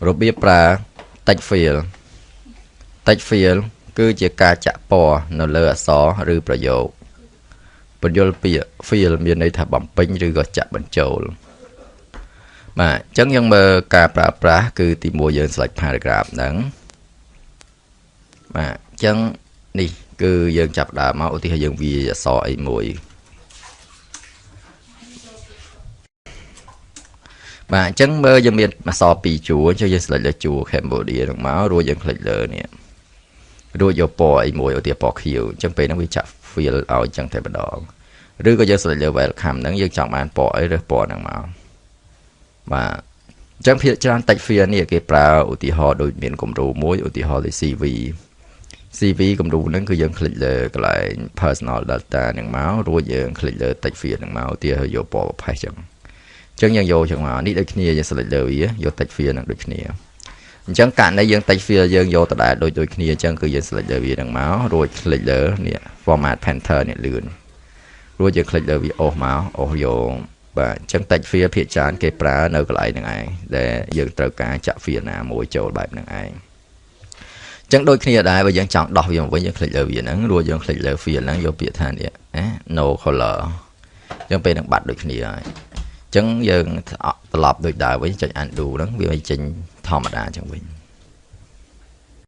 របៀបប្រើតិច field តិច field គឺជាការចាក់ពណ៌នៅលើអក្សរឬប្រយោគបញ្យលពាក្យ field មានន័យថាបំពេញឬក៏ចាក់បញ្ចូលបាទអញ្ចឹងយើងមើលការប្រើប្រាស់គឺទី1យើង select paragraph ហ្នឹងបាទអញ្ចឹងនេះគឺយើងចាប់ដើមមកឧទាហរណ៍យើងវាយអក្សរអីមួយបាទអញ្ចឹងមើលយើងមានអក្សរ2ជួរអញ្ចឹងយើង select លើជួរ Cambodia ហ្នឹងមករួចយើង click លើនេះរួចយកពណ៌អីមួយឧទាហរណ៍ពណ៌ខៀវអញ្ចឹងពេលហ្នឹងវាចាក់ fill ឲ្យអញ្ចឹងតែម្ដងឬក៏យើង select លើ welcome ហ្នឹងយើងចង់បានពណ៌អីរើសពណ៌ហ្នឹងមកបាទអញ្ចឹងភាគច្រើន text field នេះគេប្រើឧទាហរណ៍ដូចមានគំរូមួយឧទាហរណ៍ដូច CV គំរូហ្នឹងគឺយើង click លើកន្លែង personal data ហ្នឹងមករួចយើង click លើ text field ហ្នឹងមកឧទាហរណ៍យកពណ៌ប្រផេះអញ្ចឹងយើងយកចឹងមកនេះដូចគ្នាយើង select លើវាយក text field ហ្នឹងដូចគ្នាអញ្ចឹងករណីយើង text field យើងយកដដែលដូចគ្នាអញ្ចឹងគឺយើង select លើវាហ្នឹងមករួច click លើនេះ format painter នេះលឿនរួចយើង click លើវាអូសមកអូសយកបាទអញ្ចឹង text field ភាគច្រើនគេប្រើនៅកន្លែងហ្នឹងឯងដែលយើងត្រូវការចាក់ field ណាមួយចូលបែបហ្នឹងឯងអញ្ចឹងដូចគ្នាដែរបើយើងចង់ដោះវាមកវិញយើង click លើវាហ្នឹងរួចយើង click លើ field ហ្នឹងយកពាក្យថានេះno color អញ្ចឹងពេលហ្នឹងបាត់ដូចគ្នាហើយអញ្ចឹងយើងត្រឡប់ដូចដើមវិញចុច undo ហ្នឹងវាចេញធម្មតាអញ្ចឹងវិញ